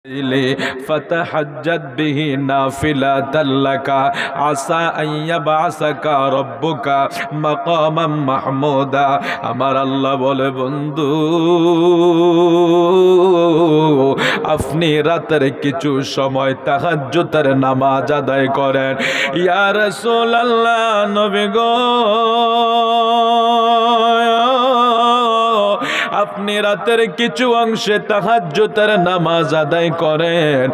فتحجد به نافلة لك عسى أن يبعثك ربك مقاما محمودا আমার আল্লাহ বলে বন্ধু আপনি রাতের কিছু সময় তাহাজ্জুদের নামাজ আদায় করেন ইয়া রাসূলুল্লাহ নবী গো আপনি রাতের কিছু অংশে তাহাজ্জুদের নামাজ আদায় করেন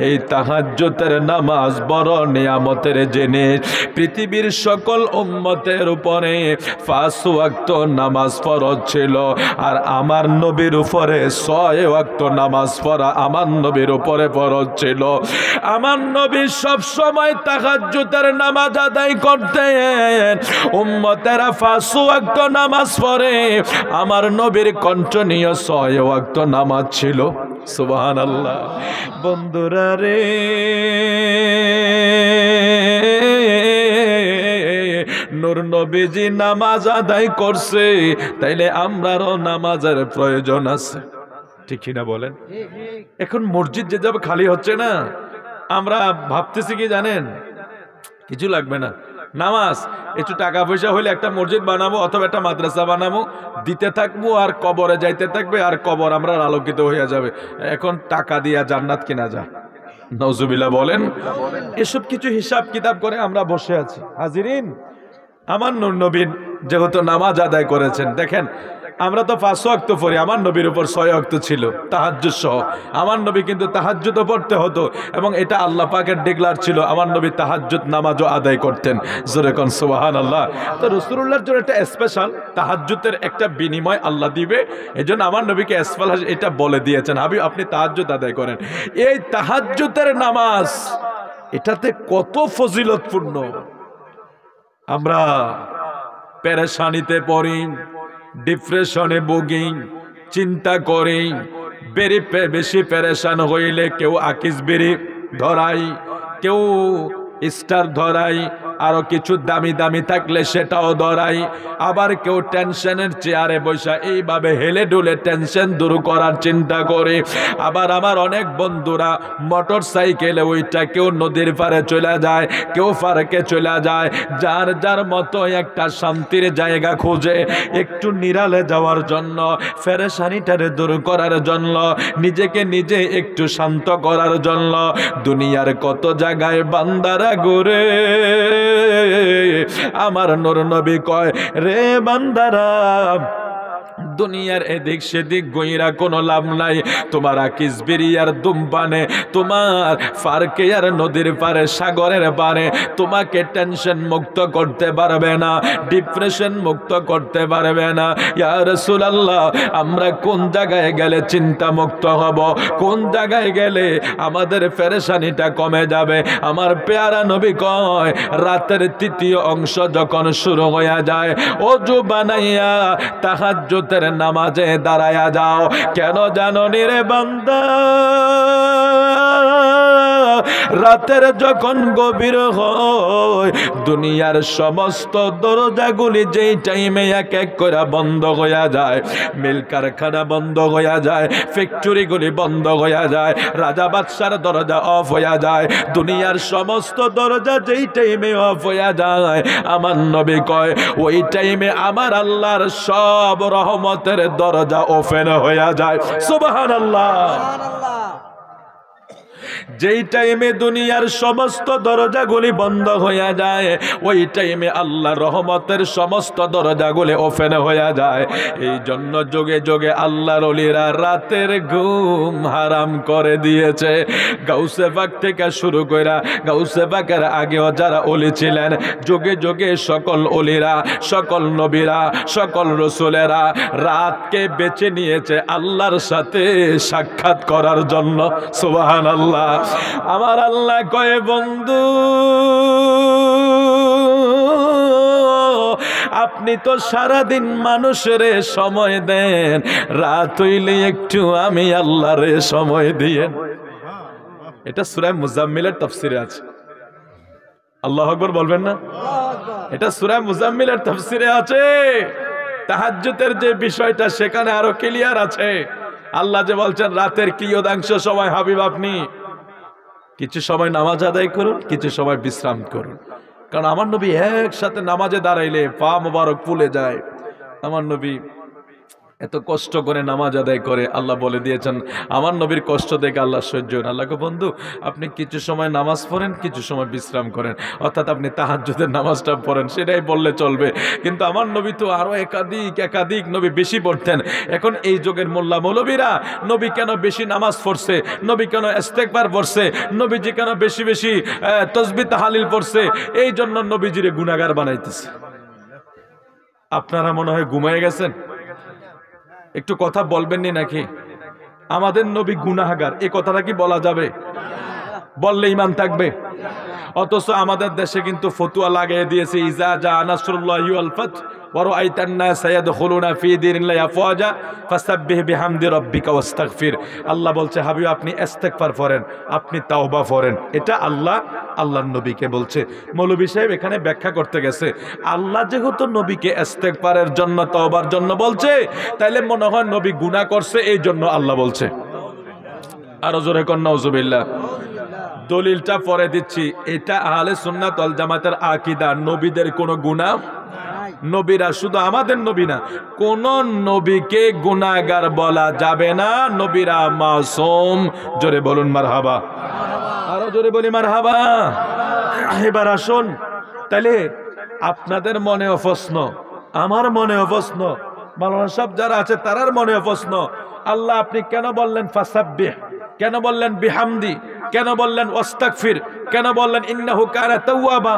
এই তাহাজ্জুদের নামাজ বড় নিয়ামতের জিনিস পৃথিবীর সকল উম্মতের উপরে 5 ওয়াক্ত নামাজ ফরজ ছিল আর আমার নবীর উপরে 6 ওয়াক্ত নামাজ পড়া আমার নবীর উপরে ফরজ ছিল আমার নবী সব সময় তাহাজ্জুদের নামাজ আদায় করতেন উম্মতেরা 5 ওয়াক্ত নামাজ পড়ে আমার নবীর কন্টিনিউ 6 ওয়াক্ত নামাজ ছিল সুবহানাল্লাহ বন্ধুরা রে নূর নবীজি নামাজ আদায় করছে তাইলে আমরারও নামাজের প্রয়োজন আছে ঠিক কি না বলেন এখন মসজিদ যে যাবে খালি হচ্ছে না আমরা ভাবতেছি কি জানেন কিছু লাগবে না নামাজ একটু টাকা পয়সা হইলে একটা মসজিদ বানাবো অথবা একটা মাদ্রাসা বানাবো দিতে থাকবো আর কবরে যাইতে থাকবে আর কবর আমরা আলোকিত হয়ে যাবে এখন টাকা দিয়া জান্নাত কিনা যায় নাউজুবিল্লাহ বলেন এসব কিছু হিসাব কিতাব করে আমরা বসে আছি হাজিরিন আমার নূর নবী যেহেতু নামাজ আদায় করেছেন দেখেন আমরা তো 5 ওয়াক্ত পড়ি আমার নবীর উপর 6 ওয়াক্ত ছিল তাহাজ্জুদ সহ আমার নবী কিন্তু তাহাজ্জুদও পড়তে হতো এবং এটা আল্লাহ পাকের ডিক্লার ছিল আমার নবী তাহাজ্জুদ নামাজও আদায় করতেন জোরে কোন সুবহানাল্লাহ তো রাসূলুল্লাহর জন্য একটা স্পেশাল তাহাজ্জুদের একটা বিনিময় আল্লাহ দিবে এজন্য আমার নবীকে স্পেশাল এটা বলে দিয়েছেন হাবিব আপনি তাহাজ্জুদ আদায় করেন এই তাহাজ্জুদের নামাজ এটাতে কত ফজিলতপূর্ণ আমরা পেরেশানিতে পড়ি ডিপ্রেশনে ভুগি চিন্তা করি বেশি পেরেশান হইলে কেউ আকিস বেরি ধরাই কেউ স্টার ধরাই আরো কিছু দামি দামি থাকলে সেটাও ধরাই আবার কেউ টেনশনের চেয়ারে বসা এইভাবে হেলে ডুলে টেনশন দূর করার চিন্তা করে আবার আমার অনেক বন্ধুরা মোটর সাইকেলে ওইটা কেউ নদীর পারে চলে যায় কেউ পার্কে চলে যায় যার যার মতো একটা শান্তির জায়গা খুঁজে একটু নিরালে যাওয়ার জন্য পেরেশানিটারে দূর করার জন্য নিজেকে নিজে একটু শান্ত করার জন্য দুনিয়ার কত জায়গায় বান্দারা ঘুরে আমার নূর নবী কয় রে বান্দারা দুনিয়ার এদিক সেদিক গইরা কোনো লাভ নাই তোমার কিসবিরিয়ার দুম্বানে তোমার ফারকে আর নদীর পারে সাগরের পারে তোমাকে টেনশন মুক্ত করতে পারবে না ডিপ্রেশন মুক্ত করতে পারবে না ইয়া রাসূলুল্লাহ আমরা কোন জায়গায় গেলে চিন্তা মুক্ত হব কোন জায়গায় গেলে আমাদের পেরেশানিটা কমে যাবে আমার পেয়ারা নবী কয় রাতের তৃতীয় অংশ যখন শুরু হয়ে যায় ওযু বানাইয়া তাহাজ্জুদ নামাজে দাঁড়ায়া যাও কেন জানো নি রে বান্দা রাতের যখন গভীর হয় দুনিয়ার সমস্ত দরজাগুলি যেই টাইমে এক এক করে বন্ধ হয়ে যায় মিল কারখানা বন্ধ হয়ে যায় ফ্যাক্টরিগুলি বন্ধ হয়ে যায় রাজা বাদশার দরজা অফ হয়ে যায় দুনিয়ার সমস্ত দরজা যেই টাইমে অফ হয়ে যায় আমার নবী কয় ওই টাইমে আমার আল্লাহর সব রহমতের দরজা ওপেন হয়ে যায় সুবহানাল্লাহ যেই টাইমে দুনিয়ার সমস্ত দরজাগুলি বন্ধ হয়ে যায় ওই টাইমে আল্লাহর রহমতের সমস্ত দরজাগুলি ওপেন হয়ে যায় এই জন্য যুগে যুগে আল্লাহর ওলিরা রাতের ঘুম হারাম করে দিয়েছে গাউসে পাক থেকে শুরু কইরা গাউসে পাকের আগেও যারা ওলি ছিলেন যুগে যুগে সকল ওলিরা সকল নবীরা সকল রাসূলেরা রাতকে বেছে নিয়েছে আল্লাহর সাথে সাক্ষাৎ করার জন্য সুবহানাল্লাহ আমার আল্লাহ কয় বন্ধু আপনি তো সারাদিন মানুষের সময় দেন রাত হইলে একটু আমি আল্লাহরে সময় দিয়েন এটা সূরা মুজাম্মিলের তাফসিরে আছে আল্লাহু আকবার বলবেন না এটা সূরা মুজাম্মিলের তাফসিরে আছে তাহাজ্জুদের যে বিষয়টা সেখানে আরো ক্লিয়ার আছে আল্লাহ যে বলছেন রাতের কিয়দাংশ সময় হাবিব আপনি কিছু সময় নামাজ আদায় করুন, কিছু সময় বিশ্রাম করুন। কারণ আমার নবী একসাথে নামাজে দাঁড়াইলে পা মোবারক ফুলে যায়। আমার নবী এত কষ্ট করে নামাজ আদায় করে, আল্লাহ বলে দিয়েছেন আমার নবীর কষ্ট দেখে আল্লাহ সহ্য না। আল্লাহকে বন্ধু আপনি কিছু সময় নামাজ পড়েন, কিছু সময় বিশ্রাম করেন, অর্থাৎ আপনি তাহাজ্জুদের নামাজটা পড়েন, সেটাই বললে চলবে। কিন্তু আমার নবী তো আরো একাধিক নবী বেশি পড়তেন। এখন এই যুগের মোল্লা মৌলবীরা নবী কেন বেশি নামাজ পড়ছে, নবী কেন ইস্তেগফার পড়ছে, নবীজি কেন বেশি বেশি তাসবিহ তাহলিল পড়ছে, এই জন্য নবীজিরে গুনাহগার বানাইতেছে। আপনারা মনে হয় ঘুমিয়ে গেছেন, একটু কথা বলবেননি নাকি? আমাদের নবী গুনাহগার, এই কথাটা কি বলা যাবে? বললে ঈমান থাকবে? অথচ আমাদের দেশে কিন্তু ফতোয়া লাগিয়ে দিয়েছে ইজা জা নাসরুল্লাহি ওয়াল ফাত ওয়া রাআইতান নাস ইয়াদখুলুনা ফি দীনিল্লাহি আফওয়াজা ফাসাব্বিহ বিহামদি রাব্বিকা ওয়াস্তাগফির। আল্লাহ বলছে হাবিব আপনি ইস্তেগফার করেন, আপনি তাওবা করেন। এটা আল্লাহর নবীকে বলছে। মৌলভী সাহেব এখানে ব্যাখ্যা করতে গেছে আল্লাহ যেহেতু নবীকে ইস্তেগফারের জন্য তাওবার জন্য বলছে, তাইলে মনে হয় নবী গুনাহ করছে এই জন্য আল্লাহ বলছে। আরো জোরে কোন নাউজুবিল্লাহ। দলিলটা পরে দিচ্ছি, এটা আহলে সুন্নাত ওয়াল জামাতের আকীদা। নবীদের কোনো গুনাহ, নবীরা শুধু আমাদের নবী না, কোন নবীকে গুনাহগার বলা যাবে না। নবীরা মাসুম। জোরে বলুন মারহাবা, আরো জোরে বলি মারহাবা। এবার আসুন, তাহলে আপনাদের মনেও প্রশ্ন, আমার মনেও প্রশ্ন, মাওলানা সাহেব যারা আছে তারার মনেও প্রশ্ন, আল্লাহ আপনি কেন বললেন ফাসাব্বিহ, কেন বললেন বিহামদি, কেন বললেন ওয়াস্তাগফির, কেন বললেন ইন্নাহু কানা তাওয়াবা?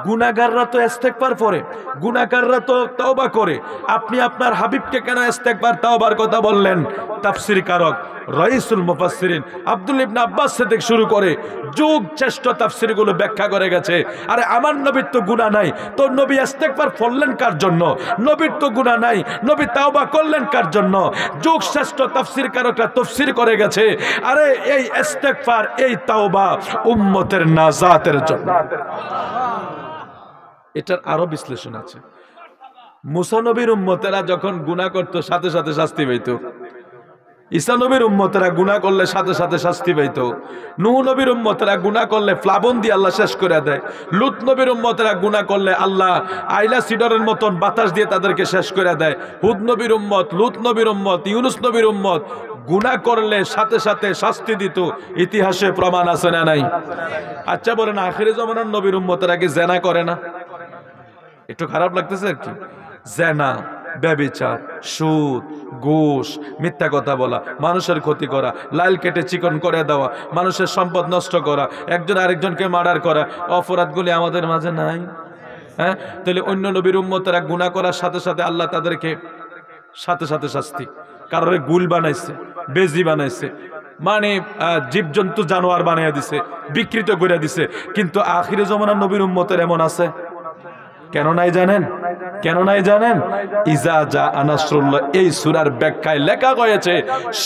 গুনাহগাররা তো ইস্তেগফার করে, গুনাহগাররা তো তওবা করে, আপনি আপনার হাবিবকে কেন ইস্তেগফার তাওবার কথা বললেন? তাফসীর কারক রাইসুল মুফাসসিরিন আব্দুল ইবনে আব্বাস থেকে শুরু করে যুগ শ্রেষ্ঠ তাফসীরগুলো ব্যাখ্যা করে গেছে, আরে আমার নবীর তো গুনাহ নাই, তো নবী ইস্তেগফার করলেন কার জন্য? নবীর তো গুনাহ নাই, নবী তাওবা করলেন কার জন্য? যুগ শ্রেষ্ঠ তাফসীর কারকরা তাফসীর করে গেছে, আরে এই ইস্তেগফার, এই তাওবা উম্মতের নাজাতের জন্য। এটার আরো বিশ্লেষণ আছে। মুসা নবীর উম্মতেরা যখন গুনাহ করত সাথে সাথে শাস্তি পাইত, ঈসা নবীর উম্মতেরা গুনাহ করলে সাথে সাথে শাস্তি পাইত, নূহ নবীর উম্মতেরা গুনাহ করলে প্লাবন দিয়ে আল্লাহ শেষ করে দেয়, লুত নবীর উম্মতেরা গুনাহ করলে আল্লাহ আইলা সিডরের মতন বাতাস দিয়ে তাদেরকে শেষ করে দেয়, হুদ নবীর উম্মত, লুত নবীর উম্মত, ইউনুস নবীর উম্মত গুনাহ করলে সাথে সাথে শাস্তি দিত। ইতিহাসে প্রমাণ আছে না নাই? আচ্ছা বলেন আখিরে জামানার নবীর উম্মতেরা কি জেনা করে না? একটু খারাপ লাগতেছে আর কি। জেনা, ব্যভিচার, সুদ, ঘুষ, মিথ্যা কথা বলা, মানুষের ক্ষতি করা, লাল কেটে চিকন করে দেওয়া, মানুষের সম্পদ নষ্ট করা, একজন আরেকজনকে মার্ডার করা, অপরাধগুলি আমাদের মাঝে নাই? হ্যাঁ, তাহলে অন্য নবীর উম্মতেরা গুনাহ করার সাথে সাথে আল্লাহ তাদেরকে সাথে সাথে শাস্তি, কারোর গুল বানাইছে, বেজি বানাইছে, মানে জীবজন্তু জানোয়ার বানিয়ে দিছে, বিকৃত করে দিছে। কিন্তু আখিরে জামানার নবীর উম্মতের এমন আছে? কেন নাই জানেন? কেন নাই জানেন? ইজা জা নাসরুল্লাহ এই সূরার ব্যাখ্যায় লেখা হয়েছে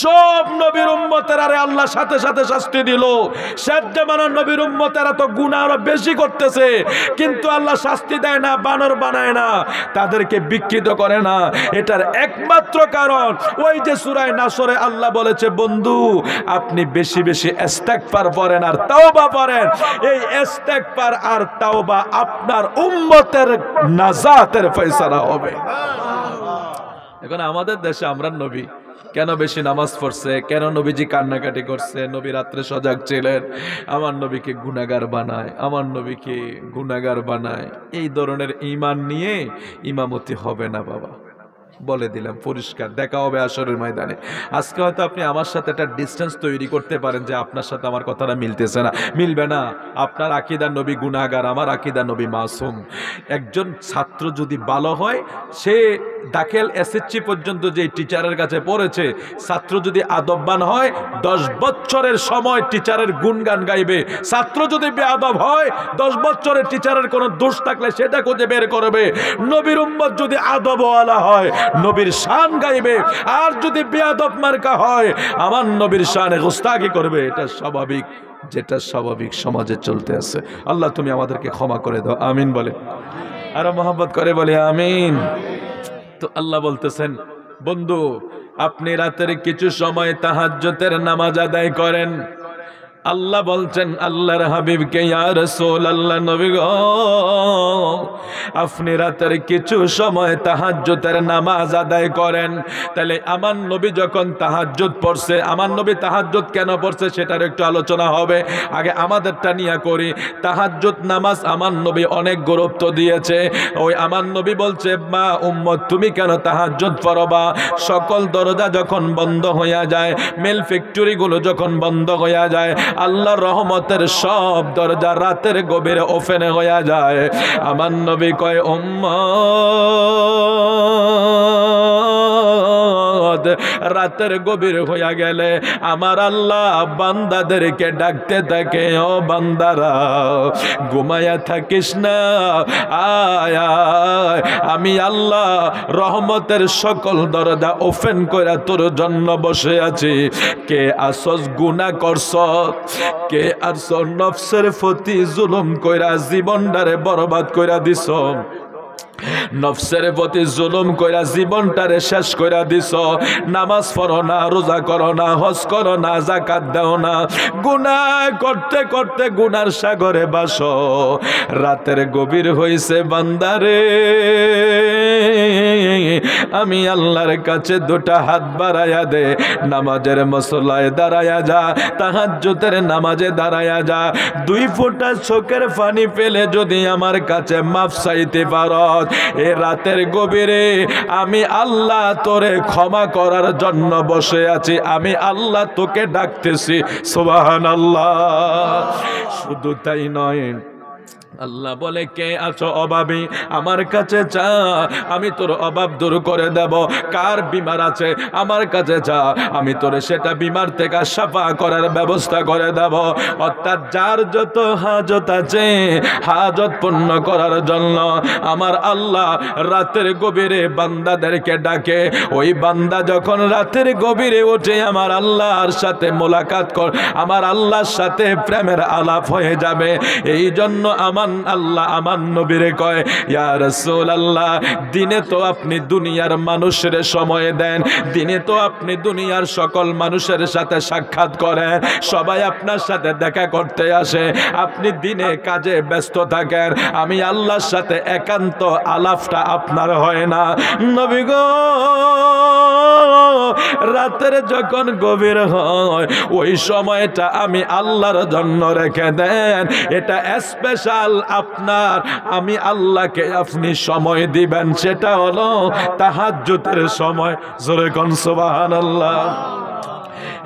সব নবীর উম্মতেরা আল্লাহ সাথে সাথে শাস্তি দিল। শেষ জামানার নবীর উম্মতেরা তো গুনাহ আরো বেশি করতেছে, কিন্তু আল্লাহ শাস্তি দেয় না, বানর বানায় না, তাদেরকে বিকৃত করে না। এটার একমাত্র কারণ ওই যে সূরা নাসরে আল্লাহ বলেছে বন্ধু আপনি বেশি বেশি ইস্তেগফার করেন আর তাওবা করেন। এই ইস্তেগফার আর তাওবা আপনার উম্মতের নাজাতের ফয়সালা হবে। এখন আমাদের দেশে আমরা নবী কেন বেশি নামাজ পড়ছে, কেন নবীজি কান্নাকাটি করছে, নবী রাত্রে সজাগ ছিলেন, আমার নবীকে গুনাহগার বানায়, আমার নবীকে গুনাহগার বানায়। এই ধরনের ঈমান নিয়ে ইমামতি হবে না বাবা, বলে দিলাম পরিষ্কার। দেখা হবে আসরের ময়দানে। আজকে হয়তো আপনি আমার সাথে একটা ডিস্টেন্স তৈরি করতে পারেন যে আপনার সাথে আমার কথাটা মিলতেছে না, মিলবে না। আপনার আকীদা নবী গুনাহগার, আমার আকীদা নবী মাসুম। একজন ছাত্র যদি ভালো হয়, সে দাখিল এসএসসি পর্যন্ত যে টিচারের কাছে পড়েছে, ছাত্র যদি আদববান হয় 10 বছরের সময় টিচারের গুণগান গাইবে। ছাত্র যদি বেয়াদব হয় 10 বছরের টিচারের কোনো দোষ থাকলে সেটা খুঁজে বের করবে। নবীর উম্মত যদি আদবওয়ালা হয় নবীর শান গাইবে, আর যদি বেয়াদব মার্কা হয় আমার নবীর শানে গুস্তাখি করবে। এটা স্বাভাবিক, যেটা স্বাভাবিক সমাজে চলতে আছে। আল্লাহ তুমি আমাদেরকে ক্ষমা করে দাও, আমিন বলে, আর মহব্বত করে বলে আমিন। তো আল্লাহ বলতেছেন বন্ধু আপনি রাতের কিছু সময় তাহাজ্জুদের নামাজ আদায় করেন। আল্লাহ বলছেন আল্লাহর হাবিবকে, ইয়া রাসূলুল্লাহ, নবী গো, আপনি রাতের কিছু সময় তাহাজ্জুদের নামাজ আদায় করেন। তাহলে আমার নবী যখন তাহাজ্জুদ পড়ছে, আমার নবী তাহাজ্জুদ কেন পড়ছে সেটার একটু আলোচনা হবে। আগে আমাদেরটা নিয়ে করি। তাহাজ্জুদ নামাজ আমার নবী অনেক গুরুত্ব দিয়েছে। ওই আমার নবী বলছে, মা উম্মত, তুমি কেন তাহাজ্জুদ পড়বা? সকল দরজা যখন বন্ধ হইয়া যায়, মেল ফ্যাক্টরিগুলো যখন বন্ধ হইয়া যায়, আল্লাহর রহমতের সব দরজা রাতের গভীরে ওপেন হইয়া যায়। আমার নবী কয়, উম্মত, রাতের গভীর হইয়া গেলে আমার আল্লাহ বান্দাদেরকে ডাকতে থাকে, ও বান্দারা ঘুমায়া থাকিস না, আয় আয়, আমি আল্লাহ রহমতের সকল দরজা ওপেন করে তোর জন্য বসে আছি। কে আসস গুনাহ করছ, কে আসছ নফসের প্রতি জুলুম কইরা জীবনটারে বরবাদ কইরা দিছ, নফসের প্রতি জুলুম কইরা জীবনটারে শেষ কইরা দিছ। নামাজ পড়ো না, রোজা করো না, হজ করো না, যাকাত দাও না, গুনাহ করতে করতে গুনার সাগরে বাসো। রাতের গভীর হইছে বান্দারে, আমি আল্লাহর কাছে দুটা হাত বাড়াইয়া দে, নামাজের মসলায় দাঁড়াইয়া যা, তাহাজ্জুদের নামাজে দাঁড়াইয়া যা, 2 ফোঁটা চোখের পানি ফেলে যদি আমার কাছে মাফ চাইতে পারত, এ রাতের গভীরে আমি আল্লাহ তোরে ক্ষমা করার জন্য বসে আছি, আমি আল্লাহ তোকে ডাকতেছি। সুবহানাল্লাহ। শুধু তাই নয়, আল্লাহ বলে, কে আছো অভাবী, আমার কাছে চা, আমি তোর অভাব দূর করে দেব। কার বিমার আছে আমার কাছে চা, আমি তোর সেটা বিমার থেকে সাফা করার ব্যবস্থা করে দেব। অর্থাৎ যার যত হাজত আছে, হাজত পূর্ণ করার জন্য আমার আল্লাহ রাতের গভীরে বান্দাদেরকে ডাকে। ওই বান্দা যখন রাতের গভীরে ওঠে, আমার আল্লাহর সাথে মোলাকাত কর, আমার আল্লাহর সাথে প্রেমের আলাপ হয়ে যাবে। এই জন্য আমার আল্লাহ আমার নবীরে কয়, ইয়া রাসূলুল্লাহ, দিনে তো আপনি দুনিয়ার মানুষের সময় দেন, দিনে তো আপনি দুনিয়ার সকল মানুষের সাথে সাক্ষাৎ করেন, সবাই আপনার সাথে দেখা করতে আসে, আপনি দিনে কাজে ব্যস্ত থাকেন, আমি আল্লাহর সাথে একান্ত আলাপটা আপনার হয় না। নবী গো, রাতের যখন গভীর হয়, ওই সময়টা আমি আল্লাহর জন্য রেখে দেন, এটা স্পেশাল আপনার, আমি আল্লাহকে আপনি সময় দিবেন, সেটা হলো তাহাজ্জুদের সময়। জোরে কোন সুবহানাল্লাহ।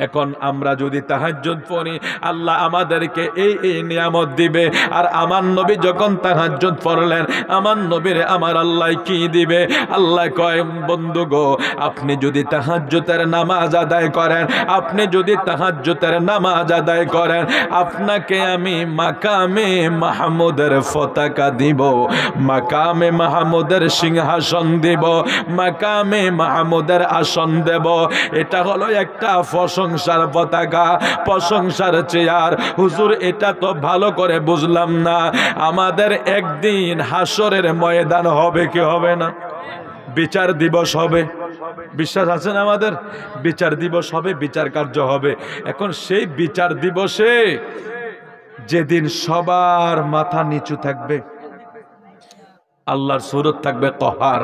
এখন আমরা যদি তাহাজ্জুদ পড়ি, আল্লাহ আমাদেরকে এই নিয়ামত দিবে। আর আমার নবী যখন তাহাজ্জুদ পড়লেন, আমার নবীর আমার আল্লাহ কি দিবে? আল্লাহ কয়, বন্ধু গো, আপনি যদি তাহাজ্জুদের নামাজ আদায় করেন, আপনি যদি তাহাজ্জুদের নামাজ আদায় করেন, আপনাকে আমি মাকামে মাহমুদের পতাকা দিব, মাকামে মাহমুদের সিংহাসন দিব, মাকামে মাহমুদের আসন দেব। এটা হলো একটা প্রশংসার পতাকা, প্রশংসার চেয়ার। হুজুর, এটা তো ভালো করে বুঝলাম না, আমাদের একদিন হাসরের ময়দান হবে কি হবে না? বিচার দিবস হবে, বিশ্বাস আছে না আমাদের? বিচার দিবস হবে, বিচার কার্য হবে। এখন সেই বিচার দিবসে যেদিন সবার মাথা নিচু থাকবে, আল্লাহর সূরত থাকবে কহার।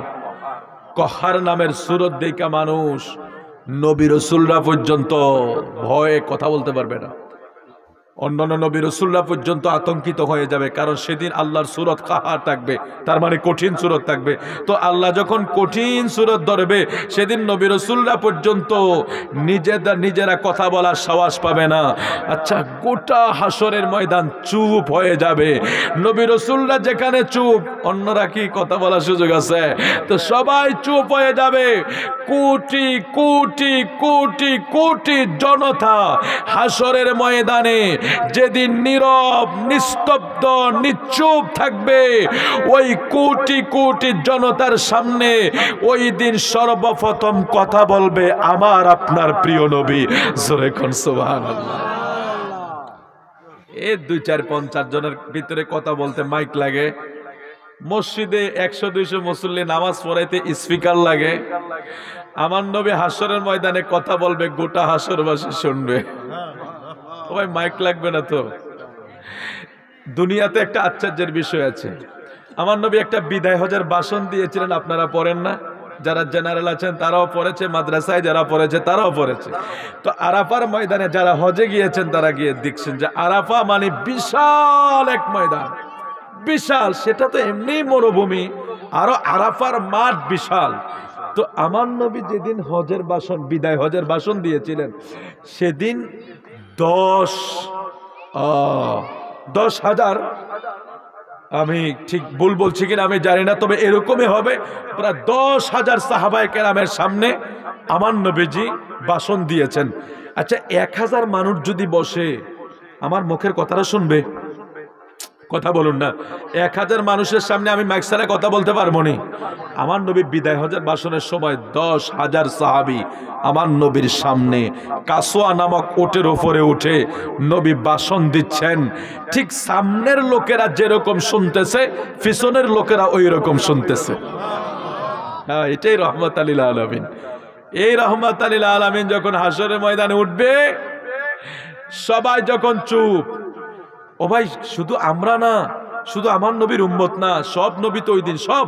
কহার নামের সূরত দেখা মানুষ, নবী রাসূলরা পর্যন্ত ভয়ে কথা বলতে পারবে না, অন্যান্য নবী রাসূলরা পর্যন্ত আতঙ্কিত হয়ে যাবে। কারণ সেদিন আল্লাহর সূরত কাহার থাকবে, তার মানে কঠিন সূরত থাকবে। তো আল্লাহ যখন কঠিন সূরত ধরবে, সেদিন নবী রাসূলরা পর্যন্ত নিজেরা কথা বলার সাহস পাবে না। আচ্ছা, গোটা হাসরের ময়দান চুপ হয়ে যাবে। নবী রাসূলরা যেখানে চুপ, অন্যরা কি কথা বলার সুযোগ আছে? তো সবাই চুপ হয়ে যাবে। কোটি কোটি কোটি কোটি জনতা হাসরের ময়দানে যেদিন নীরব, নিস্তব্ধ, নিশ্চুপ থাকবে, ওই কোটি কোটি জনতার সামনে ওই দিন সর্বপ্রথম কথা বলবে আমার আপনার প্রিয় নবী। জোরে কোন সুবহানাল্লাহ। এই 2, 4, 5 জনের ভিতরে কথা বলতে মাইক লাগে, মসজিদে 100-200 মুসল্লি নামাজ পড়াইতে স্পিকার লাগে। আমার নবী হাসরের ময়দানে কথা বলবে, গোটা হাসরবাসী শুনবে। ভাই মাইক লাগবে না তো? দুনিয়াতে একটা আশ্চর্যের বিষয় আছে। আমার নবী একটা বিদায় হজের ভাষণ দিয়েছিলেন, আপনারা পড়েন না? যারা জেনারেল আছেন তারাও পড়েছে, মাদ্রাসায় যারা পড়েছে তারাও পড়েছে। তো আরাফার ময়দানে যারা হজে গিয়েছেন তারা গিয়ে দেখছেন যে আরাফা মানে বিশাল এক ময়দান, বিশাল। সেটা তো এমনি মরুভূমি, আরো আরাফার মাঠ বিশাল। তো আমার নবী যেদিন হজের ভাষণ, বিদায় হজের ভাষণ দিয়েছিলেন, সেদিন 10,000, আমি ঠিক ভুল বলছি কিনা আমি জানি না, তবে এরকমই হবে, প্রায় 10,000 সাহাবায়ে কেরামের সামনে আমার নবীজি ভাষণ দিয়েছেন। আচ্ছা, 1,000 মানুষ যদি বসে আমার মুখের কথাটা শুনবে? কথা বলুন না। 1,000 মানুষের সামনে আমি মাইক ছাড়া কথা বলতে পারবো নি? আমার নবী বিদায় হজের ভাষণের সময় 10,000 সাহাবী আমার নবীর সামনে কাসোয়া নামক ওটের উপরে উঠে নবী ভাষণ দিচ্ছেন। ঠিক সামনের লোকেরা যেরকম শুনতেছে, পিছনের লোকেরা ওই রকম শুনতেছে। হ্যাঁ, এটাই রহমত লিল আলামিন। এই রহমত লিল আলামিন যখন হাসরের ময়দানে উঠবে, সবাই যখন চুপ। ও ভাই, শুধু আমরা না, শুধু আমার নবীর উম্মত না, সব নবী তো ওই দিন, সব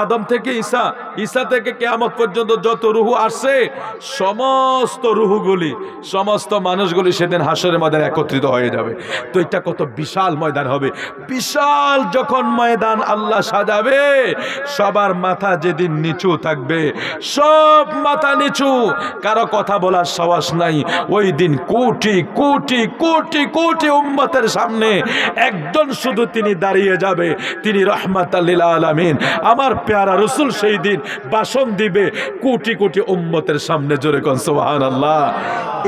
আদম থেকে ঈসা, ঈসা থেকে কিয়ামত পর্যন্ত যত রুহু আসছে, সমস্ত রুহুগুলি, সমস্ত মানুষগুলি সেদিন হাসরের ময়দানে একত্রিত হয়ে যাবে। তো এটা কত বিশাল ময়দান হবে। বিশাল যখন ময়দান আল্লাহ সাজাবে, সবার মাথা যেদিন নিচু থাকবে, সব মাথা নিচু, কারো কথা বলার সাহস নাই। ওই দিন কোটি কোটি কোটি কোটি উম্মতের সামনে একজন শুধু তিনি দাঁড়িয়ে যাবে, তিনি রাহমাতাল লিল আলামিন। আমার প্যারা রসুল সেই দিন ভাষণ দিবে কোটি কোটি উম্মতের সামনে। জোরে কোন সুবহানাল্লাহ।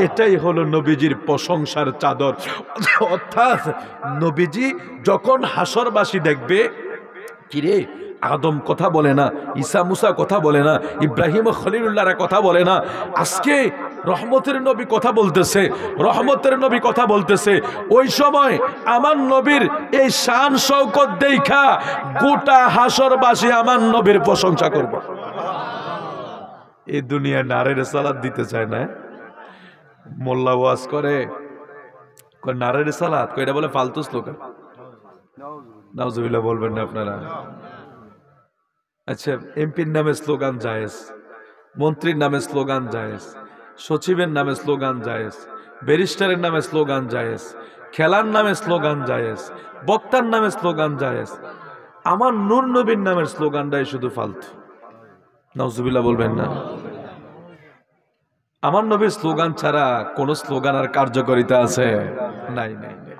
এটাই হলো নবীজির প্রশংসার চাদর। অর্থাৎ নবীজি যখন হাসরবাসী দেখবে, কিরে আদম কথা বলে না, ঈসা মুসা কথা বলে না, ইব্রাহিম ও খলিলুল্লাহরা কথা বলে না, আজকে রহমতের নবী কথা বলতেছে, রহমতের নবী কথা বলতেছে। ওই সময় আমার নবীর এই শান শৌকত দেখা গোটা হাসরবাসী আমার নবীর প্রশংসা করবে। এই দুনিয়া নারের সালাত দিতে চায় না। মোল্লা ওয়াজ করে নারের সালাত, এটা বলে ফালতু স্লোগান। নাউজুবিল্লাহ বলবেন না আপনারা। আচ্ছা, এমপির নামে স্লোগান জায়েজ, মন্ত্রীর নামে স্লোগান জায়েজ, সচিবের নামে স্লোগান জায়েজ, ব্যারিস্টারের নামে স্লোগান জায়েজ, খেলার নামে স্লোগান জায়েজ, বক্তার নামে স্লোগান জায়েজ। আমার নূর নবীর নামের স্লোগানটাই শুধু ফালতু। নাউজুবিল্লাহ বলবেন না। আমার নবীর স্লোগান ছাড়া কোন স্লোগান আর কার্যকারিতা আছে? নাই নাই নাই।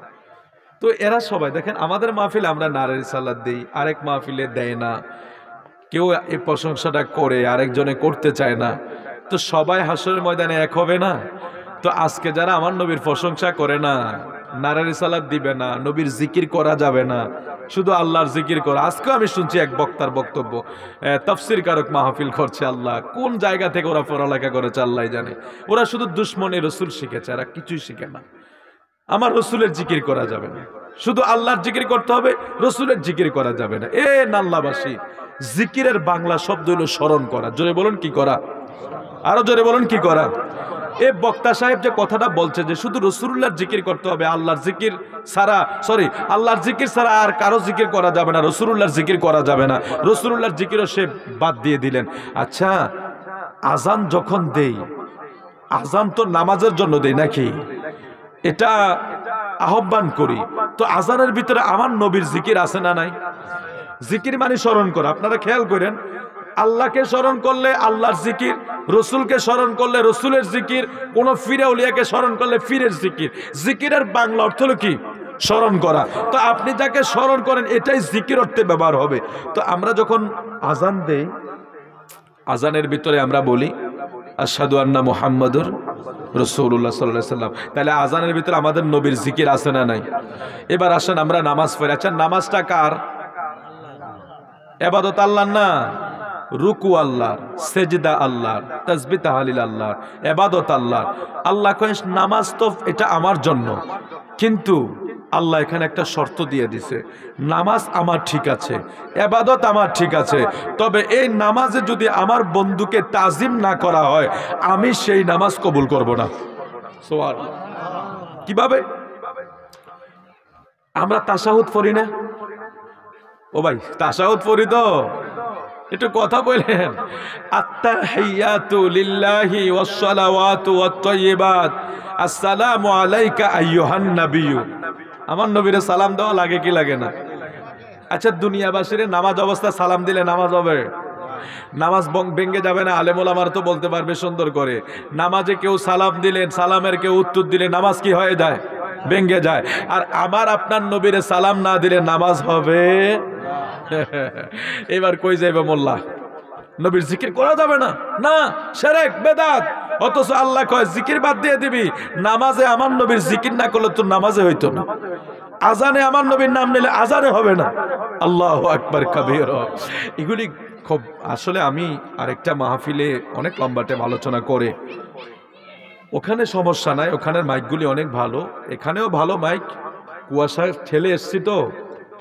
তো এরা সবাই দেখেন, আমাদের মাহফিলে আমরা নারের সালাত দিই, আরেক মাহফিলে দেয় না। কেউ এই প্রশংসাটা করে, আরেকজনে করতে চায় না। তো সবাই হাসরের ময়দানে এক হবে না? তো আজকে যারা আমার নবীর প্রশংসা করে না, নারের সালাত দিবে না, নবীর জিকির করা যাবে না, শুধু আল্লাহর জিকির করা। আজকে আমি শুনছি এক বক্তার বক্তব্য, তাফসীর কারক মাহফিল করছে। আল্লাহ কোন জায়গা থেকে ওরা পড়ালেখা করেছে আল্লাহ জানে। ওরা শুধু দুশ্মনী রসুল শিখেছে, আর কিছুই শিখে না। আমার রসুলের জিকির করা যাবে না, শুধু আল্লাহর জিকির করতে হবে, রসুলের জিকির করা যাবে না। এ নাল্লাবাসী, জিকিরের বাংলা শব্দ হলো স্মরণ করা। জোরে বলুন কি করা? আরো জোরে বলুন কি করা? এ বক্তা সাহেব যে কথাটা বলছে যে শুধু রসুলুল্লাহর জিকির করতে হবে, আল্লাহর জিকির ছাড়া, আল্লাহর জিকির ছাড়া আর কারো জিকির করা যাবে না, রসুলুল্লাহর জিকির করা যাবে না, রসুলুল্লাহর জিকিরও সে বাদ দিয়ে দিলেন। আচ্ছা, আজান যখন দেই, আজান তো নামাজের জন্য দেই নাকি? এটা আহ্বান করি, তো আজানের ভিতরে আমার নবীর জিকির আছে না নাই? জিকির মানে স্মরণ করা। আপনারা খেয়াল করেন, আল্লাহকে স্মরণ করলে আল্লাহর জিকির, রসুলকে স্মরণ করলে রসুলের জিকির, কোন ফিরে উলিয়াকে স্মরণ করলে ফিরের জিকির। জিকিরের বাংলা অর্থ হলো কি? স্মরণ করা। তো আপনি যাকে স্মরণ করেন এটাই জিকির অর্থে ব্যবহার হবে। তো আমরা যখন আজান দেই, আজানের ভিতরে আমরা বলি আশহাদু আন্না মুহাম্মাদুর রাসূলুল্লাহ সাল্লাল্লাহু আলাইহি ওয়াসাল্লাম। তাহলে আজানের ভিতরে আমাদের নবীর জিকির আছে না নাই? এবার আসেন আমরা নামাজ পড়ি। আচ্ছা, নামাজটা কার? ইবাদত আল্লাহর না? রুকু আল্লাহর, সেজদা আল্লাহর, তাসবিহ তাহলিল আল্লাহর, ইবাদত আল্লাহর। আল্লাহ কয় নামাজ তো এটা আমার জন্য, কিন্তু আল্লাহ এখানে একটা শর্ত দিয়ে দিছে, নামাজ আমার ঠিক আছে, ইবাদত আমার ঠিক আছে, তবে এই নামাজে যদি আমার বন্ধুকে তাজিম না করা হয় আমি সেই নামাজ কবুল করব না। সুবহানাল্লাহ। কিভাবে? আমরা তাশাহুদ পড়ি না? ও ভাই তাশাহুদ পড়ি তো, একটু কথা বলেন। আত্তাহিয়াতু লিল্লাহি ওয়াস সালাওয়াতু ওয়াত তাইয়্যিবাত, আসসালামু আলাইকা আইয়ুহান নাবিয়্যু। আমার নবীরে সালাম দেওয়া লাগে কি লাগে না? আচ্ছা দুনিয়াবাসীরে নামাজ অবস্থা সালাম দিলে নামাজ হবে? নামাজ ভেঙ্গে যাবে না? আলেম ওলামারা তো বলতে পারবে সুন্দর করে। নামাজে কেউ সালাম দিলেন, সালামের কেউ উত্তর দিলে নামাজ কি হয়ে যায়? ভেঙ্গে যায়। আর আমার আপনার নবীরে সালাম না দিলে নামাজ হবে? এবার কই যাইবে মোল্লা? নবীর জিকির করা যাবে না, না শিরক বেদাত। অথচ আল্লাহ কয় জিকির বাদ দিয়ে দিবি, নামাজে আমার নবীর জিকির না করলে তো নামাজে হইতো না, আজানে আমার নবীর নাম নিলে আজানে হবে না। আল্লাহু আকবার কাবীরা। এগুলি খুব আসলে আমি আরেকটা মাহফিলে অনেক লম্বা টাইম আলোচনা করে, ওখানে সমস্যা নাই, ওখানের মাইকগুলি অনেক ভালো, এখানেও ভালো মাইক, কুয়াশায় ঠেলে এসছি তো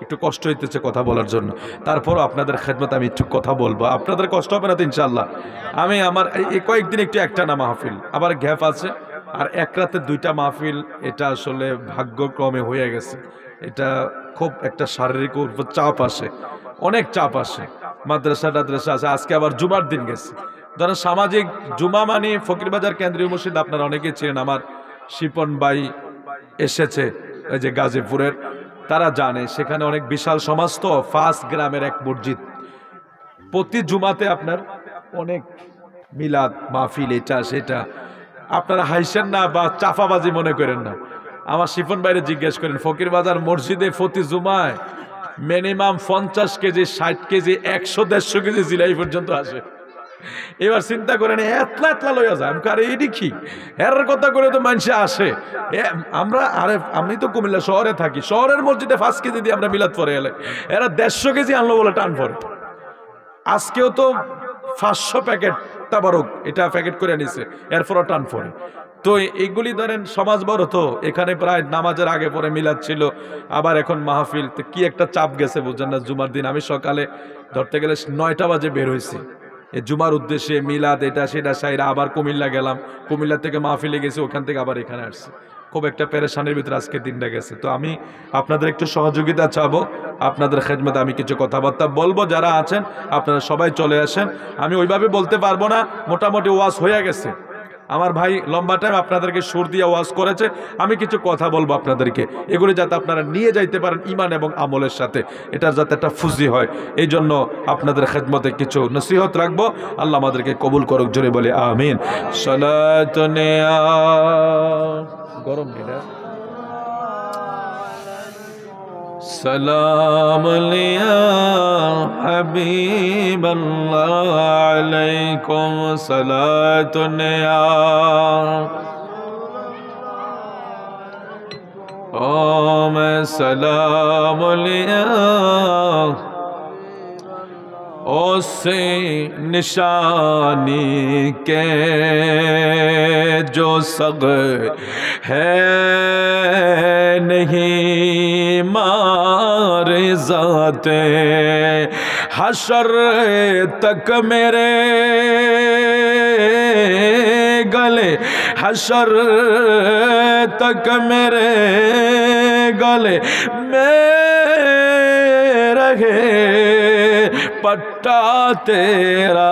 একটু কষ্ট হইতেছে কথা বলার জন্য। তারপরও আপনাদের খেদমত আমি একটু কথা বলবো, আপনাদের কষ্ট হবে না তো ইনশাল্লাহ। আমি আমার এই কয়েকদিন একটু একটা না মাহফিল, আবার গ্যাপ আছে, আর এক রাতে দুইটা মাহফিল, এটা আসলে ভাগ্যক্রমে হয়ে গেছে। এটা খুব একটা শারীরিক উপর চাপ আসে, অনেক চাপ আসে, মাদ্রাসা টাদ্রাসা আছে, আজকে আবার জুমার দিন গেছে। ধরেন সামাজিক জুমা মানে ফকিরবাজার কেন্দ্রীয় মসজিদ আপনারা অনেকেই ছিলেন, আমার শিপন ভাই এসেছে এই যে গাজীপুরের, তারা জানে সেখানে অনেক বিশাল সমাজ তো, ফার্স্ট গ্রামের এক মসজিদ, প্রতি জুমাতে আপনার অনেক মিলাদ মাহফিল, এটা সেটা। আপনারা হাইসেন না বা চাফাবাজি মনে করেন না। আমার শিফন ভাইরে জিজ্ঞেস করেন, ফকিরবাজার মসজিদে প্রতি জুমায় মিনিমাম 50 কেজি 60 কেজি 100-150 কেজি জিলাই পর্যন্ত আসে। এবার চিন্তা করেন এতলা এতলা লইয়া যায়, আমি আরে এটি কি এর কথা করে তো মানুষে আসে। আমরা আরে আমি তো কুমিল্লা শহরে থাকি, শহরের মসজিদে 5 কেজি দিয়ে আমরা মিলাদ পরে এলে, এরা 150 কেজি আনলো বলে টান পরে। আজকেও তো 500 প্যাকেট তাবারক এটা প্যাকেট করে নিছে, এরপরও টান পরে। তো এইগুলি ধরেন সমাজ বড় তো, এখানে প্রায় নামাজের আগে পরে মিলাদ ছিল, আবার এখন মাহফিল, তো কি একটা চাপ গেছে বুঝছেন না। জুমার দিন আমি সকালে ধরতে গেলে 9টা বাজে বের হয়েছি এই জুমার উদ্দেশ্যে, মিলাদ এটা সেটা সাইরা আবার কুমিল্লা গেলাম, কুমিল্লা থেকে মাহফিলে গেছি, ওখান থেকে আবার এখানে আসছি। খুব একটা পেরেশানির ভিতরে আজকে দিনটা গেছে। তো আমি আপনাদের একটু সহযোগিতা চাবো, আপনাদের খেদমতে আমি কিছু কথাবার্তা বলবো, যারা আছেন আপনারা সবাই চলে আসেন। আমি ওইভাবে বলতে পারবো না, মোটামুটি ওয়াজ হয়ে গেছে। আমার ভাই লম্বা টাইম আপনাদেরকে সুর দিয়ে ওয়াজ করেছে, আমি কিছু কথা বলবো আপনাদেরকে, এগুলি যাতে আপনারা নিয়ে যাইতে পারেন ইমান এবং আমলের সাথে, এটার যাতে একটা ফুজি হয়, এই জন্য আপনাদের খেদমতে কিছু নসিহত রাখবো। আল্লাহ আমাদেরকে কবুল করুক, জোরে বলে আমিন। সালাতুনে গরম কিনা সালাম আলাইয়া হাবিবাল্লাহ আলাইকুম সালাতুনে ওম সালাম আলাইয়া ओसे निशानी के जो सग है नहीं मारे जाते हशर तक मेरे गले, हशर तक मेरे गले में रहे पट्टा तेरा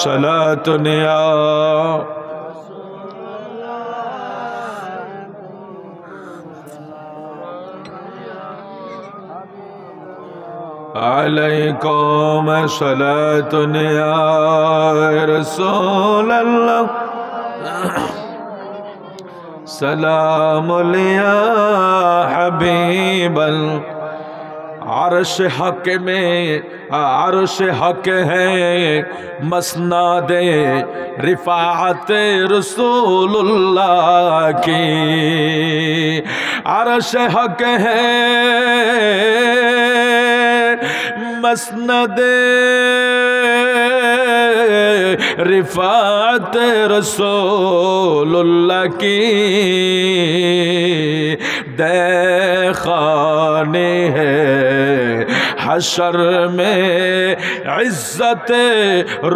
सलातुनिया। अलैकुम सलातुनिया रसूल अल्लाह सलामुलिया हबीबल। अर्श हक में अर्श हक है मसनादे रिफाअत रसूलुल्लाह की, अर्श हक है मसनदे रिफाअत रसूलुल्लाह की। देखानी है हशर में इज्जत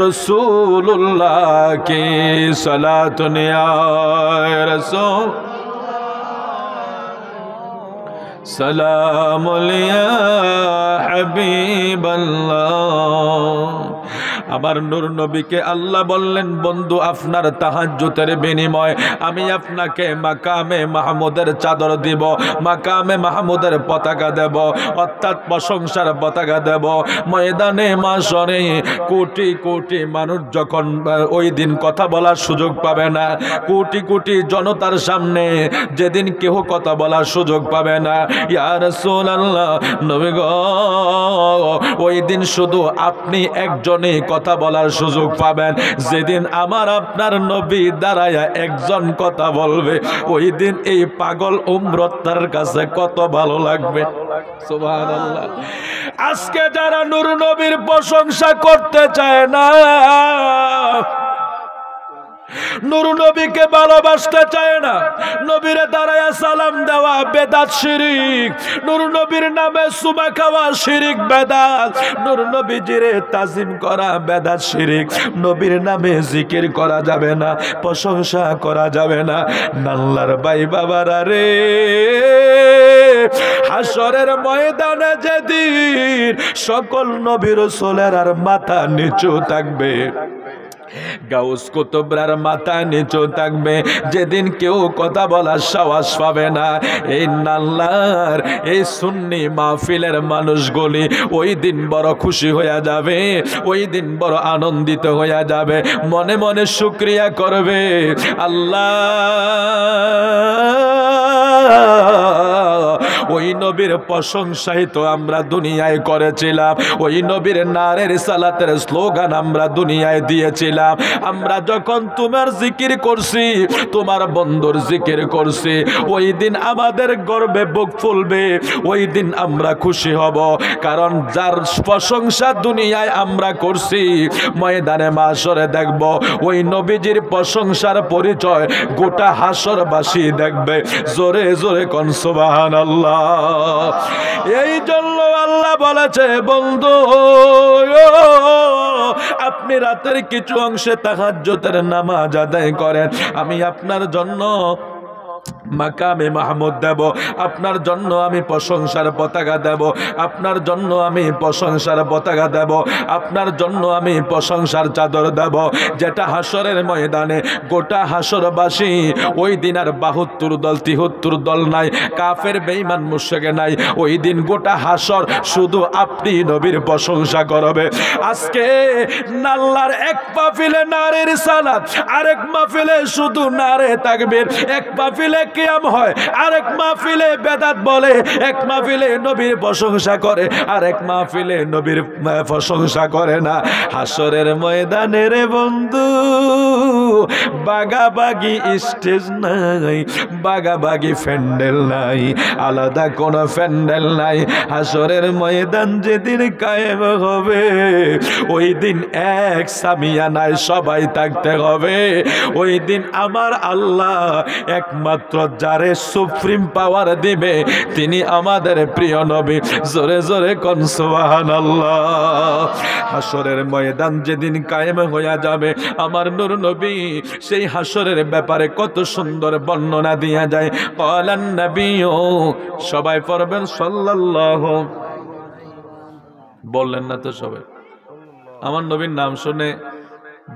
रसूलुल्लाह की सलातुन या रसूल सलाम या हबीबल्लाह। আমার নূর নবীকে আল্লাহ বললেন, বন্ধু আপনার তাহাজ্জুদের বিনিময়ে আমি আপনাকে মাকামে মাহমুদের চাদর দিব, মাকামে মাহমুদের পতাকা দেব, অর্থাৎ প্রশংসার পতাকা দেব। ময়দানে মাশরে কোটি কোটি মানুষ যখন ওই দিন কথা বলার সুযোগ পাবে না, কোটি কোটি জনতার সামনে যেদিন কেউ কথা বলার সুযোগ পাবে না, ইয়া রাসূলুল্লাহ নবী গো, ওই দিন শুধু আপনি একজনই কথা বলার সুযোগ পাবেন। যেদিন আমার আপনার নবী দাঁড়ায়া একজন কথা বলবে, ওই দিন এই পাগল উম্মতের কাছে কত ভালো লাগবে। সুবহানাল্লাহ। আজকে যারা নূর নবীর প্রশংসা করতে চায় না, নূর নবীকে ভালোবাসতে চায় না, নবীরে দাঁড়ায়া সালাম দেওয়া বেদাত শিরিক, নূর নবীর নামে সুমা খাওয়া শিরিক বেদাত, নূর নবীজিরে তাজিম করা বেদাত শিরিক, নবীর নামে জিকির করা যাবে না, প্রশংসা করা যাবে না। নাল্লার ভাই বাবারা রে, হাসরের ময়দানে যেদিন সকল নবী রাসূলের আর মাথা নিচু থাকবে, গাউস কুতুবরার মাথা নিচু থাকবে, যেদিন কেউ কথা বলার সাহস পাবে না। এই নাল্লার এই সুন্নি মাহফিলের মানুষগুলি ওই দিন বড় খুশি হয়ে যাবে, ওই দিন বড় আনন্দিত হয়ে যাবে, মনে মনে শুকরিয়া করবে, আল্লাহ ওই নবীর প্রশংসাই তো আমরা দুনিয়ায় করেছিলাম, ওই নবীর নারের সালাতের স্লোগান আমরা দুনিয়ায় দিয়েছিলাম। আমরা যখন তোমার জিকির করছি, তোমার বন্ধুর জিকির করছি, ওই দিন আমাদের গর্বে বুক ফুলবে, ওই দিন আমরা খুশি হব। কারণ যার প্রশংসা দুনিয়ায় আমরা করছি, ময়দানে মাশরে দেখব ওই নবীজির প্রশংসার পরিচয় গোটা হাসরবাসী দেখবে। জোরে জোরে কোন সুবহানাল্লাহ। এই জন্য আল্লাহ বলেছে, বন্ধু আপনি রাতের কিছু অংশে তাহাজ্জুদের নামাজ আদায় করেন, আমি আপনার জন্য মাকামে মাহমুদ দেব, আপনার জন্য আমি প্রশংসার পতাকা দেব, আপনার জন্য আমি প্রশংসার পতাকা দেব, আপনার জন্য আমি প্রশংসার চাদর দেব, যেটা হাসরের ময়দানে গোটা হাসরবাসী ওই দিন আর 72 দল 73 দল নাই, কাফের বেঈমান মুশরিক নাই, ওই দিন গোটা হাসর শুধু আপনি নবীর প্রশংসা করবে। আজকে নাল্লার এক মাহফিলে নারের সালাত, আরেক মাহফিলে শুধু নারে তাকবীর, এক মাহফিলে কিয়াম হয়, আরেক মাহফিলে বেদাত বলে, এক মাহফিলে নবীর প্রশংসা করে, আরেক মাহফিলে নবীর প্রশংসা করে না। হাসরের ময়দানে রে বন্ধু বাগাবাগি স্টেজ নাই, বাগাবাগি প্যান্ডেল নাই, আলাদা কোনো প্যান্ডেল নাই। হাসরের ময়দান যেদিন কায়েম হবে, ওই দিন এক সামিয়ানায় সবাই থাকতে হবে। ওই দিন আমার আল্লাহ একমাত্র যারে সুপ্রিম পাওয়ার দিবে তিনি আমাদের প্রিয় নবী। জোরে জোরে কোন সুবহানাল্লাহ। হাসরের ময়দান যেদিন কায়েম হয়ে যাবে, আমার নূর নবী সেই হাসরের ব্যাপারে কত সুন্দর বর্ণনা দিয়া যায়। ক্বালান নবিয়্যু, সবাই পড়বেন সাল্লাল্লাহু, বললেন না তো সবাই? আমার নবীর নাম শুনে